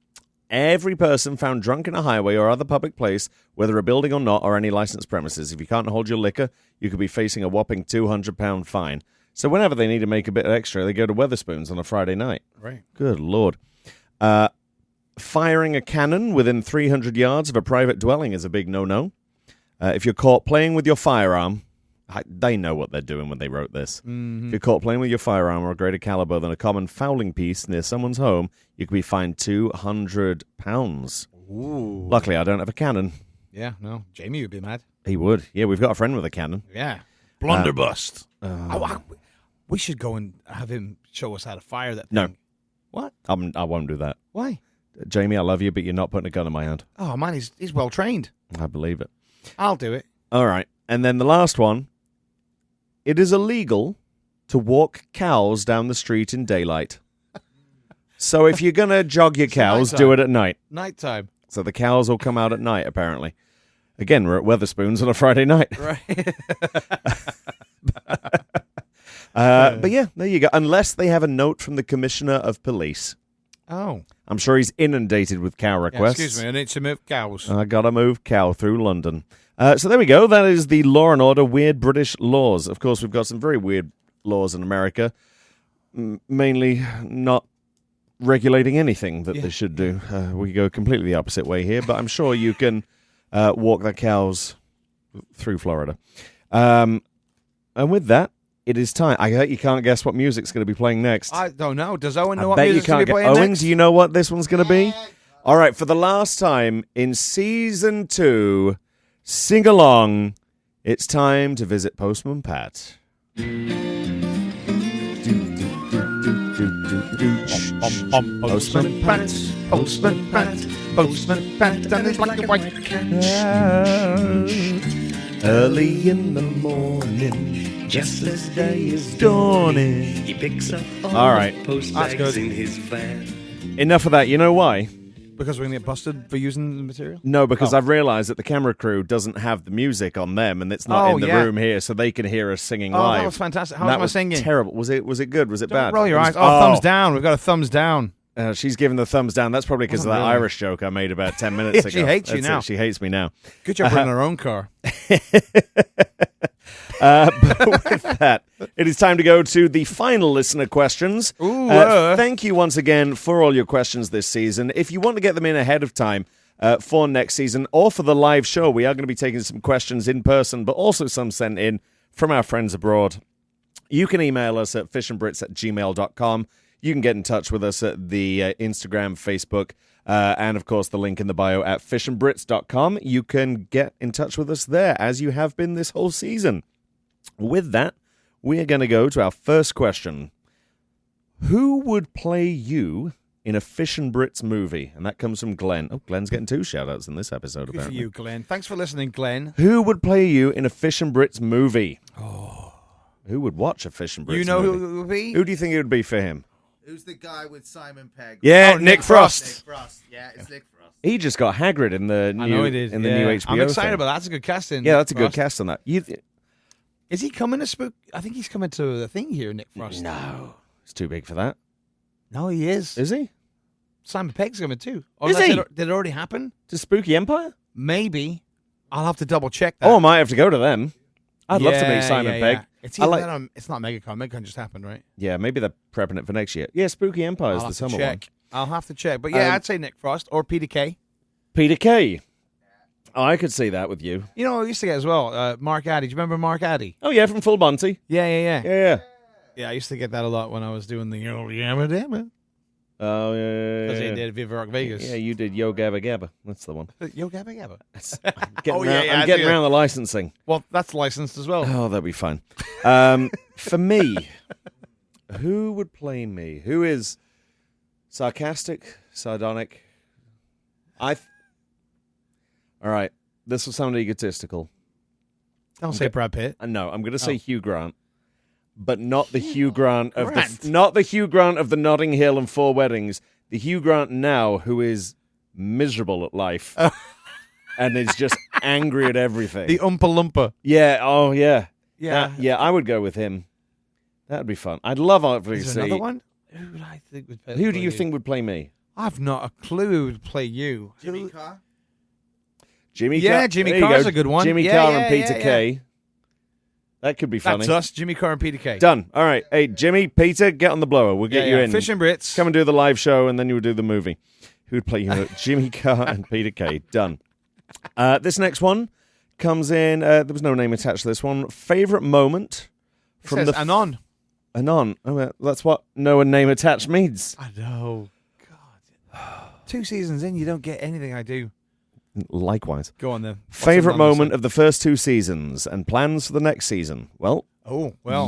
every person found drunk in a highway or other public place, whether a building or not, or any licensed premises. If you can't hold your liquor, you could be facing a whopping £200 fine. So whenever they need to make a bit extra, they go to Wetherspoons on a Friday night. Right. Good Lord. Firing a cannon within 300 yards of a private dwelling is a big no-no. If you're caught playing with your firearm, they know what they're doing when they wrote this. Mm-hmm. If you're caught playing with your firearm or a greater caliber than a common fowling piece near someone's home, you could be fined £200. Ooh. Luckily, I don't have a cannon. Yeah, no. Jamie would be mad. He would. Yeah, we've got a friend with a cannon. Yeah. Blunderbuss. We should go and have him show us how to fire that thing. No. What? I won't do that. Why? Jamie, I love you, but you're not putting a gun in my hand. Oh, man, he's well trained. I believe it. I'll do it. All right. And then the last one. It is illegal to walk cows down the street in daylight. So if you're going to jog your cows, do it at night. Nighttime. So the cows will come out at night, apparently. Again, we're at Wetherspoons on a Friday night. Right. But yeah, there you go. Unless they have a note from the Commissioner of Police. Oh. I'm sure he's inundated with cow Yeah, requests. excuse me, I need to move cows. I gotta move cow through London. So there we go. That is the Law and Order Weird British Laws. Of course, we've got some very weird laws in America, mainly not regulating anything that they should do. We go completely the opposite way here, but I'm sure you can walk the cows through Florida. And with that, it is time. I bet you can't guess what music's going to be playing next. I don't know. Does Owen know I what bet you music's going can't to be get. playing Owen, next? do you know what this one's going to be? All right, for the last time in season 2, sing along. It's time to visit Postman Pat. Postman Pat, Postman Pat, Postman Pat, and it's like a white cat. Early in the morning, Just as day is dawning. he picks up All right. post That's bags good. in his van. Enough of that. You know why? Because we're going to get busted for using the material? No, because Oh. I've realised that the camera crew doesn't have the music on them, and it's not Oh, in the yeah. room here, so they can hear us singing Oh, live. that was fantastic. How And that was my singing? Terrible. Was it good? Was it bad? Don't roll your It was- eyes. Oh, thumbs down. We've got a thumbs down. She's giving the thumbs down. That's probably because of that Really? Irish joke I made about 10 minutes ago. She hates you That's now. it. She hates me now. Good job running our own car. But with that, it is time to go to the final listener questions. Ooh, Thank you once again for all your questions this season. If you want to get them in ahead of time for next season or for the live show, we are going to be taking some questions in person, but also some sent in from our friends abroad. You can email us at fishandbrits@gmail.com. You can get in touch with us at the Instagram, Facebook, and, of course, the link in the bio at fishandbrits.com. You can get in touch with us there, as you have been this whole season. With that, we are going to go to our first question. Who would play you in a Fish and Brits movie? And that comes from Glenn. Oh, Glenn's getting 2 shout-outs in this episode, Good for apparently. you, Glenn. Thanks for listening, Glenn. Who would play you in a Fish and Brits movie? Oh. Who would watch a Fish and Brits You know movie? who it would be? Who do you think it would be for him? Who's the guy with Simon Pegg? Yeah, Oh, Nick Frost. Nick Frost. Yeah, it's Nick Frost. He just got Hagrid in the new, I know he did. in the yeah. new HBO I'm excited thing. about that. That's a good casting. Yeah, that's a good Frost. cast on that. Is he coming to Spook? I think he's coming to the thing here, Nick Frost. No, it's too big for that. No, he is. Is he? Simon Pegg's coming too. Or Is unless he? Did it already happen? To Spooky Empire? Maybe. I'll have to double check that. Oh, I might have to go to them. I'd love to meet Yeah, Simon yeah, Pegg. yeah. It's I either like- that or it's not MegaCon. MegaCon just happened, right? Yeah, maybe they're prepping it for next year. Yeah, Spooky Empire is I'll the have to summer one. check. I'll have to check. But yeah, Um, I'd say Nick Frost or Peter Kay. Peter Kay. Oh, I could see that with you. You know, I used to get as well. Mark Addy. Do you remember Mark Addy? Oh, yeah, from Full Monty. Yeah. Yeah. Yeah, I used to get that a lot when I was doing the old Yamma Damma. Oh, yeah. Because he did Viva Rock Vegas. Yeah, you did Yo Gabba Gabba. That's the one. Yo Gabba Gabba. I'm getting Oh, yeah, around, yeah, I'm I getting do. around the licensing. Well, that's licensed as well. Oh, that'd be fun. For me, who would play me? Who is sarcastic, sardonic? All right, this will sound egotistical. Don't say Brad Pitt. No, I'm going to say Hugh Grant, but not the Hugh Grant of Grant? not the Hugh Grant of the Notting Hill and Four Weddings. The Hugh Grant now who is miserable at life and is just angry at everything. The Oompa Loompa. Yeah. Oh, yeah. Yeah. Yeah, I would go with him. That'd be fun. I'd love Is obviously. there another one? Who would I think would play? Who do you think would play me? I've not a clue who would play you. Jimmy Carr. Jimmy Yeah, Carr. Jimmy There you Carr's go. a good one. Jimmy Yeah, Carr yeah, and Peter yeah, Kay. That could be funny. That's us, Jimmy Carr and Peter Kay. Done. All right. Hey, Jimmy, Peter, get on the blower. We'll get you in. Fish and Brits. Come and do the live show, and then you'll do the movie. Who'd play you? Jimmy Carr and Peter Kay. Done. This next one comes in. There was no name attached to this one. Favorite moment It from says the Anon. Anon. Oh, well, that's what no name attached means. I know. God. 2 seasons in, you don't get anything I do. Likewise. Go on then. Favorite moment of the first 2 seasons and plans for the next season. Well,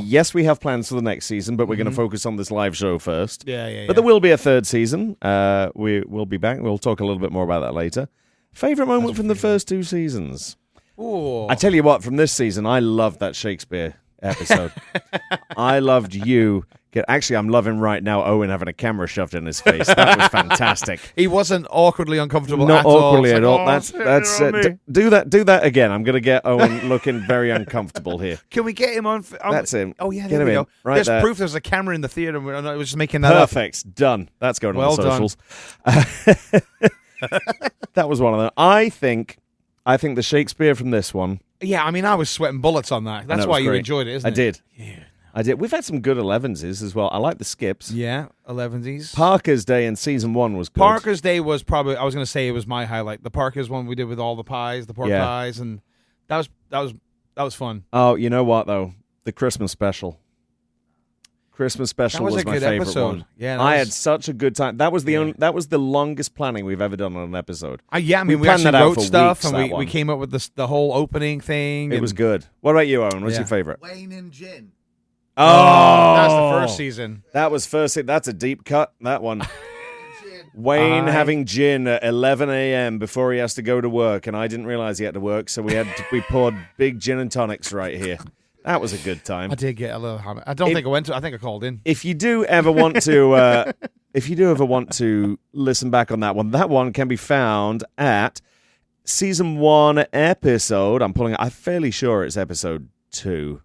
Yes, we have plans for the next season, but we're going to focus on this live show first. Yeah. But there will be a 3rd season. We'll be back. We'll talk a little bit more about that later. Favorite moment from the first 2 seasons. Ooh. I tell you what, from this season, I loved that Shakespeare episode. I loved you. Actually, I'm loving right now Owen having a camera shoved in his face. That was fantastic. He wasn't awkwardly uncomfortable Not at all. awkwardly It's at like, all. "Oh, That's sit on me." do that again. I'm going to get Owen looking very uncomfortable here. Can we get him on? That's him. Oh yeah, Get there him we in. go. Right There's there. proof there's a camera in the theater. I was just making that up. Perfect. Done. That's going Well on the done. socials. That was one of them. I think the Shakespeare from this one. Yeah, I mean, I was sweating bullets on that. That's it why was you great. enjoyed it, isn't it? I did. Yeah. I did. We've had some good 11s as well. I like the skips. Yeah, 11s. Parker's Day in season 1 was good. Parker's Day was probably, I was going to say it was my highlight. The Parker's one we did with all the pies, the pork Yeah. pies, and that was fun. Oh, you know what though? The Christmas special. Christmas special That was a my good favorite episode. one. Yeah, that I was- had such a good time. That was the longest planning we've ever done on an episode. Yeah, I mean, we planned actually that out wrote for stuff, weeks, and that we one. came up with the whole opening thing. It and- was good. What about you, Owen? What's Yeah. your favorite? Wayne and Gin. Oh, That's the first season. That was first. That's a deep cut. That one. Gin. Wayne having gin at 11 a.m. before he has to go to work, and I didn't realize he had to work, so we poured big gin and tonics right here. That was a good time. I did get a little hammer. I don't think I went to. I think I called in. If you do ever want to, listen back on that one can be found at season 1 episode. I'm fairly sure it's episode 2.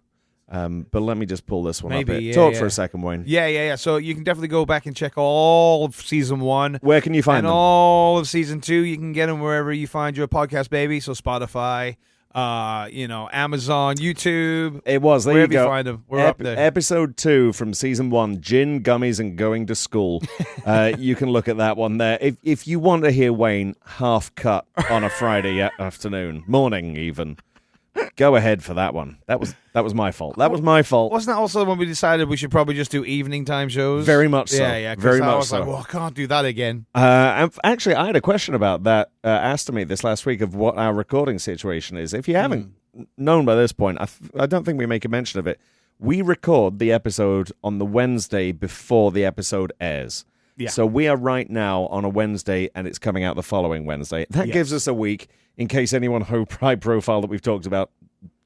But let me just pull this one Maybe, up here. yeah, Talk yeah. for a second, Wayne. Yeah. So you can definitely go back and check all of season 1 Where can you find and them? all of season 2. You can get them wherever you find your podcast, baby. So Spotify, Amazon, YouTube. It was. There Wherever you go. you find them, we're up there. Episode 2 from season 1, Gin, Gummies, and Going to School. You can look at that one there. If you want to hear Wayne half cut on a Friday afternoon, morning even, go ahead for that one. That was my fault. That was my fault. Wasn't that also when we decided we should probably just do evening time shows? Very much so. Yeah. 'Cause Very I much was so. like, well, I can't do that again. And actually, I had a question about that asked to me this last week of what our recording situation is. If you haven't known by this point, I don't think we make a mention of it. We record the episode on the Wednesday before the episode airs. Yeah. So we are right now on a Wednesday, and it's coming out the following Wednesday. That gives us a week in case anyone high profile that we've talked about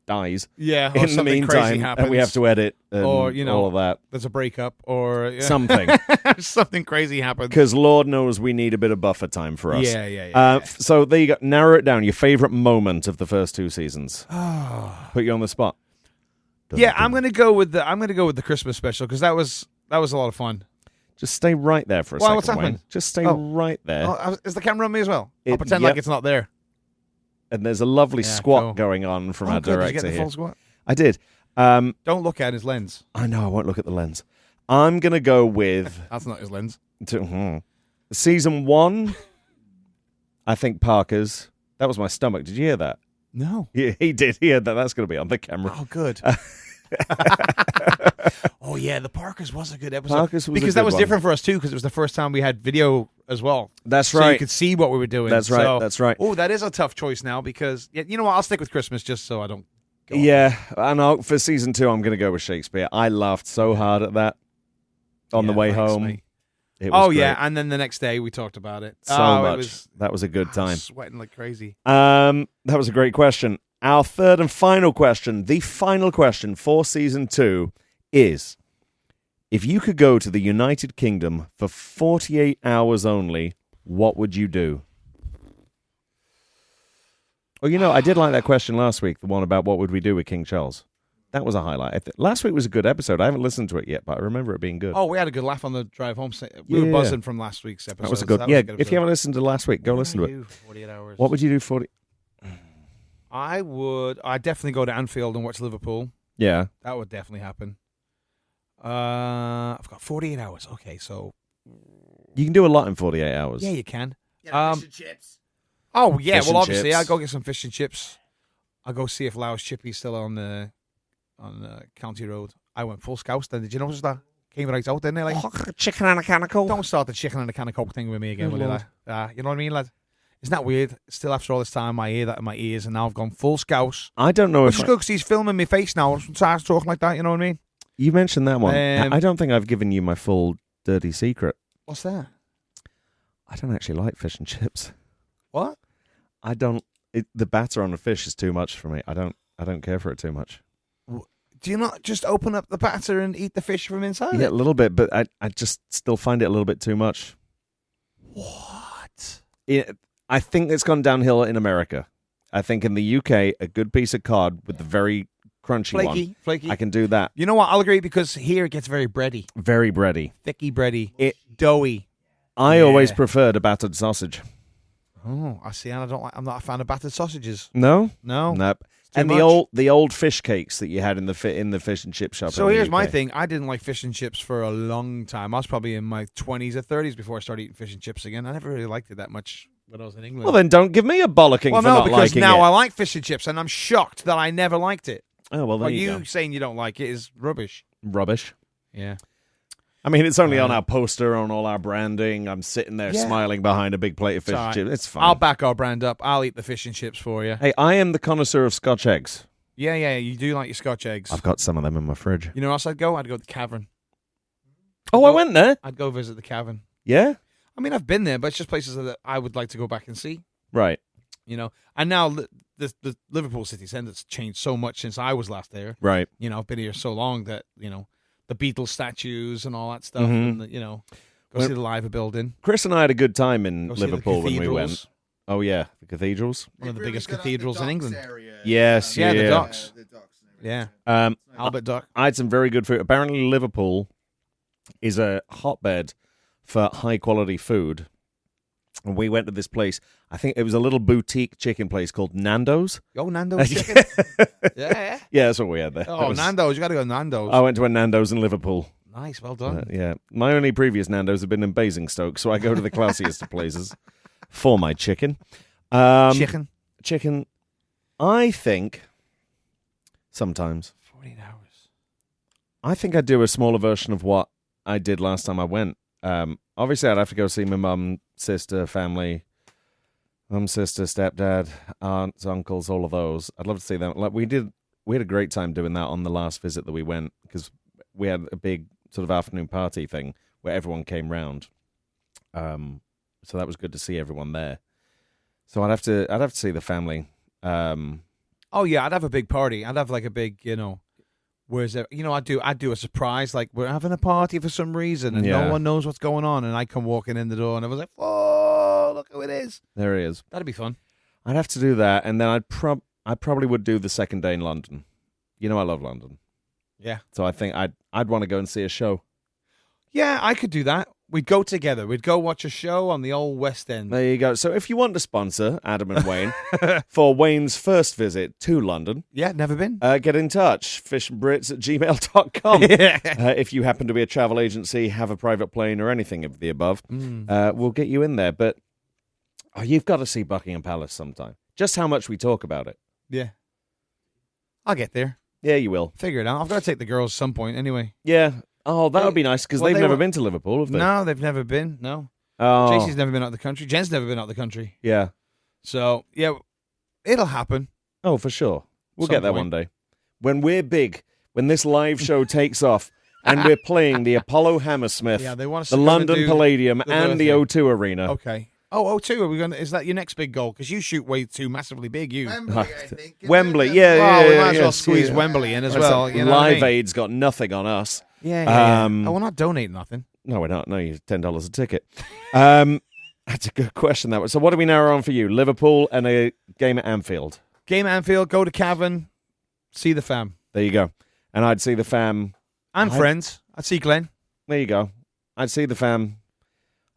dies. Yeah, or In the something crazy meantime, happens. and we have to edit and Or, all of that. There's a breakup or Something. something crazy happens. Because Lord knows we need a bit of buffer time for us. Yeah. So there you go. Narrow it down. Your favorite moment of the first 2 seasons. Put you on the spot. Yeah, I'm gonna go with the Christmas special because that was a lot of fun. Just stay right there for a Why, second, what's Wayne. happened? Just stay Oh. right there. Oh, is the camera on me as well? I'll It- pretend yep. like it's not there. And there's a lovely Yeah, squat cool. going on from Oh, our good. Did you director get the here. full squat? I did. Don't look at his lens. I know. I won't look at the lens. I'm gonna go with That's not his lens. season 1. I think Parker's. That was my stomach. Did you hear that? No. He did. He heard that. That's going to be on the camera. Oh, good. Oh yeah, the Parkers was a good episode. Parkers was a because good that was one. different for us too because it was the first time we had video as well. That's So right. you could see what we were doing. That's right. So- That's right. Oh, that is a tough choice now because you know what? I'll stick with Christmas just so I don't. Go off. Yeah, and for season 2, I'm going to go with Shakespeare. I laughed so hard at that on the Yeah, way thanks, home. mate. It was Oh yeah, great. and then the next day we talked about it. So Oh, much. It was, That was a good I time. was sweating like crazy. That was a great question. Our third and final question, the final question for season 2 is, if you could go to the United Kingdom for 48 hours only, what would you do? Well, I did like that question last week, the one about what would we do with King Charles. That was a highlight. Last week was a good episode. I haven't listened to it yet, but I remember it being good. Oh, we had a good laugh on the drive home. We were Yeah. buzzing from last week's episode. that was a so good. that Yeah, was a good if you episode. haven't listened to last week, go What listen would to I it. do for 48 hours. What would you do for? I'd definitely go to Anfield and watch Liverpool. Yeah, That would definitely happen. I've got 48 hours. Okay, so you can do a lot in 48 hours. yeah, you can. Yeah, fish and chips. Oh yeah, Fish and well obviously chips. I'll go get some fish and chips. I'll go see if Lau's Chippy's still on the County Road. I went full scouse then. Did you notice that? Came right out, didn't it? Like, Chicken and a can of Coke. don't start the chicken and a can of Coke thing with me again, Good will you, Lord. lad? You know what I mean, lad? Isn't that weird? Still after all this time, I hear that in my ears, and now I've gone full scouse. I don't know Which if is good because he's filming my face now. Starts talking like that, you know what I mean? you mentioned that one. Um, I don't think I've given you my full dirty secret. What's that? I don't actually like fish and chips. What? I don't. The batter on a fish is too much for me. I don't care for it too much. Do you not just open up the batter and eat the fish from inside? Yeah, a little bit, but I just still find it a little bit too much. What? I think it's gone downhill in America. I think in the UK, a good piece of cod with the very crunchy one, Flaky. I can do that. You know what? I'll agree because here it gets very bready, Very bready. thicky bready, It- doughy. I Yeah. always preferred a battered sausage. Oh, I see. And I'm not a fan of battered sausages. No, No. nope. too And much. the old fish cakes that you had in the fish and chip shop. So in the here's my UK. thing. I didn't like fish and chips for a long time. I was probably in my 20s or 30s before I started eating fish and chips again. I never really liked it that much when I was in England. Well, then don't give me a bollocking Well, for no, not because liking now it. I like fish and chips, and I'm shocked that I never liked it. Oh well, there Well, you you go. saying you don't like it is rubbish. Rubbish. Yeah. I mean, it's only on Uh, our poster, on all our branding. I'm sitting there Yeah. smiling behind a big plate of fish It's all and right. chips. It's fine. I'll back our brand up. I'll eat the fish and chips for you. Hey, I am the connoisseur of Scotch eggs. Yeah, you do like your Scotch eggs. I've got some of them in my fridge. You know where else I'd go? I'd go to the Cavern. Oh, I went there. I'd go visit the Cavern. Yeah? I mean, I've been there, but it's just places that I would like to go back and see. Right. You know, and now the Liverpool city centre's changed so much since I was last there. Right. You know, I've been here so long that the Beatles statues and all that stuff, Mhm. and go Well- see the Liver building, Chris and I had a good time in go see the Liverpool when we went. cathedrals. Oh, yeah. The cathedrals. One of the They've really biggest set up the cathedrals in docks England. area. Yes, Yeah, the yeah. docks. The docks and everything. Yeah, Um, Albert Dock. I had some very good food. Apparently, Liverpool is a hotbed for high quality food. And we went to this place. I think it was a little boutique chicken place called Nando's. Oh, Nando's chicken. Yeah. Yeah, that's what we had there. Oh, That was- Nando's. You got to go Nando's. I went to a Nando's in Liverpool. Nice. Well done. Yeah. My only previous Nando's have been in Basingstoke, so I go to the classiest of places for my chicken. Chicken. Chicken, I think, sometimes, 48 hours. I think I'd do a smaller version of what I did last time I went. Obviously, I'd have to go see my mum, sister, family, mum, sister, stepdad, aunts, uncles, all of those. I'd love to see them. Like we had a great time doing that on the last visit that we went because we had a big sort of afternoon party thing where everyone came round. So that was good to see everyone there. So I'd have to see the family. Oh yeah, I'd have a big party. I'd have like a big, where's there? I'd do a surprise, like we're having a party for some reason, and Yeah. no one knows what's going on, and I come walking in the door, and I was like, oh, look who it is. There he is. That'd be fun. I'd have to do that, and then I probably would do the second day in London. I love London, Yeah. so I think I'd want to go and see a show. Yeah, I could do that. We'd go together. We'd go watch a show on the old West End. There you go. So if you want to sponsor Adam and Wayne for Wayne's first visit to London, Yeah, never been. get in touch, fishandbrits@gmail.com. Yeah. If you happen to be a travel agency, have a private plane or anything of the above, we'll get you in there. But you've got to see Buckingham Palace sometime. Just how much we talk about it. Yeah. I'll get there. Yeah, you will. Figure it out. I've got to take the girls some point anyway. Yeah. Oh, that would be nice because Well, they've they never were- been to Liverpool, have they? No, they've never been. No. Oh, JC's never been out of the country. Jen's never been out of the country. yeah. So, yeah, it'll happen. Oh, for sure. We'll Some get there point. one day. When we're big, when this live show takes off, and we're playing the Apollo Hammersmith, Yeah, they want us the to come and London do Palladium, the and the birthday. O2 Arena. Okay. Oh, O2, are we going? Is that your next big goal? Because you shoot way too massively big. You. Wembley, I think. Wembley, Isn't it? yeah, Well, we yeah, might as yeah, well squeeze yeah. Wembley in as That's well. it. You know what I Live mean? Aid's got nothing on us. Yeah. Um, Oh, we're not donating nothing. No, we're not. No, you $10 a ticket. That's a good question, that was. So what do we narrow on for you? Liverpool and a game at Anfield. Game at Anfield, go to Cavern, see the fam. There you go. And I'd see the fam. And friends. I'd see Glenn. There you go. I'd see the fam.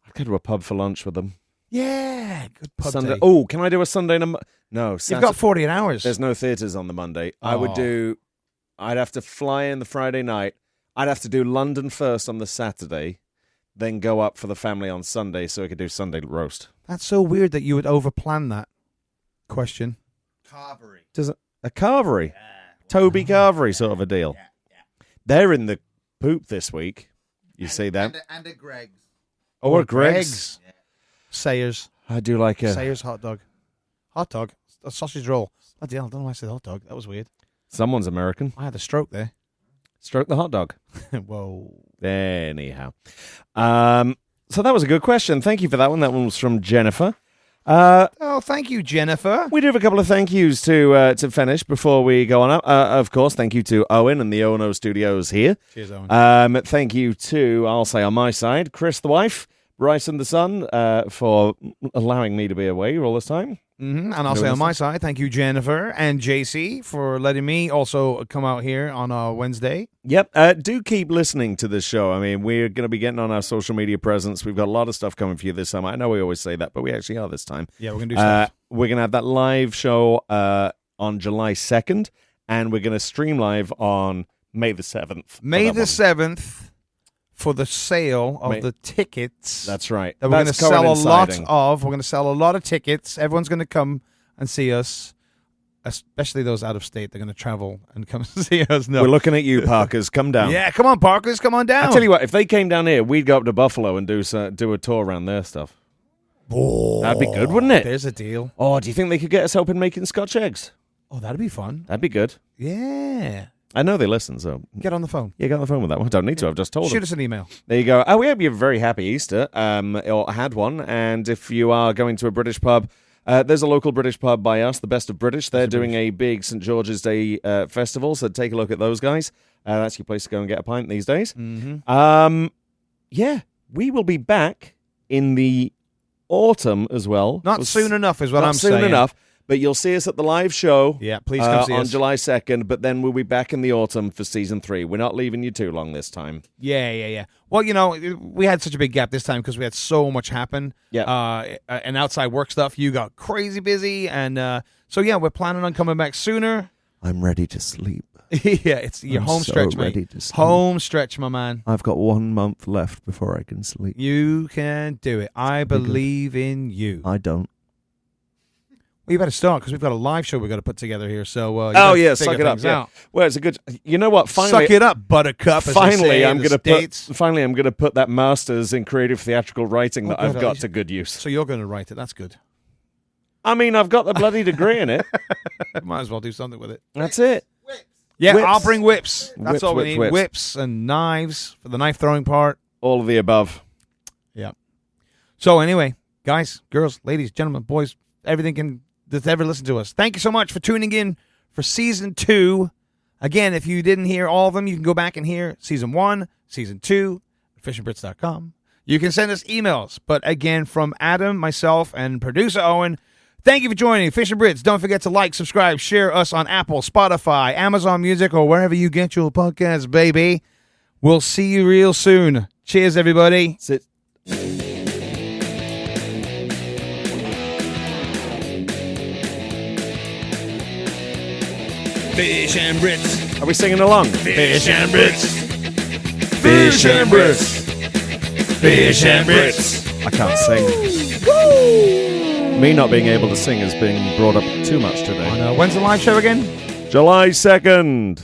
I'd go to a pub for lunch with them. Yeah, good pub Sunday. day. Oh, can I do a Sunday? No, You've Saturday. got 48 hours. There's no theatres on the Monday. I'd have to fly in the Friday night. I'd have to do London first on the Saturday, then go up for the family on Sunday so I could do Sunday roast. That's so weird that you would overplan that question. Carvery. Does it a Carvery? Toby Carvery sort of a deal. They're in the poop this week. You see that? And a Greg's. Or Greg's. Yeah. Sayers. I do like a Sayers hot dog. Hot dog? A sausage roll. Bloody hell, I don't know why I said hot dog. That was weird. someone's American. I had a stroke there. Stroke the hot dog. Whoa. Anyhow. So that was a good question. Thank you for that one. That one was from Jennifer. Oh, thank you, Jennifer. We do have a couple of thank yous to finish before we go on up. Of course, thank you to Owen and the Ono Studios here. Cheers, Owen. Thank you to, I'll say on my side, Chris the wife, Bryson the son, for allowing me to be away all this time. Mm-hmm. And I'll say on my side, thank you, Jennifer and JC, for letting me also come out here on a Wednesday. Yep. Do keep listening to this show. I mean, we're going to be getting on our social media presence. We've got a lot of stuff coming for you this summer. I know we always say that, but we actually are this time. Yeah, we're going to do stuff. We're going to have that live show on July 2nd, and we're going to stream live on May the 7th. May the 7th for the sale of the tickets. That's right. That we're going to sell a lot of. We're going to sell a lot of tickets. Everyone's going to come and see us, especially those out of state. They're going to travel and come see us. No. We're looking at you, Parkers. Come down. Yeah, come on, Parkers. Come on down. I tell you what, if they came down here, we'd go up to Buffalo and do a tour around their stuff. Oh, that'd be good, wouldn't it? There's a deal. Oh, do you think they could get us helping making Scotch eggs? Oh, that'd be fun. That'd be good. Yeah. I know they listen, so Get on the phone. yeah, get on the phone with that one. I don't need to. I've just told them. Shoot us an email. There you go. Oh, we hope you have a very happy Easter, or had one. And if you are going to a British pub, there's a local British pub by us, the Best of British. They're doing a big St. George's Day festival, so take a look at those guys. That's your place to go and get a pint these days. Mm-hmm. Yeah, we will be back in the autumn as well. Not soon enough is what I'm saying. Not soon enough. But you'll see us at the live show. Yeah, please come see us. On July 2nd, but then we'll be back in the autumn for season 3. We're not leaving you too long this time. Yeah. Well, you know, we had such a big gap this time because we had so much happen. Yeah. And outside work stuff, you got crazy busy. And so, yeah, we're planning on coming back sooner. I'm ready to sleep. Yeah, it's your home stretch, ready mate. to sleep. Home stretch, my man. I've got 1 month left before I can sleep. You can do it. I believe in you. I don't. Well, you better start because we've got a live show we've got to put together here. So, suck it up. Yeah. Well, it's a good. You know what? Finally, suck it up, Buttercup. Finally, I'm gonna put that master's in creative theatrical writing that I've got to good use. So you're going to write it. That's good. I mean, I've got the bloody degree in it. Might as well do something with it. That's it. Yeah, Whips. I'll bring whips. That's Whips, all we whips, need. whips. Whips and knives for the knife throwing part. All of the above. Yeah. So anyway, guys, girls, ladies, gentlemen, boys, everything that's ever listened to us. Thank you so much for tuning in for season 2. Again, if you didn't hear all of them, you can go back and hear season 1, season 2, at fishandbrits.com. You can send us emails. But again, from Adam, myself, and producer Owen, thank you for joining Fish and Brits. Don't forget to like, subscribe, share us on Apple, Spotify, Amazon Music, or wherever you get your podcasts, baby. We'll see you real soon. Cheers, everybody. Sit. Fish and Brits. Are we singing along? Fish and Brits. Fish and Brits. Fish and Brits. I can't sing. Me not being able to sing is being brought up too much today. When's the live show again? July 2nd.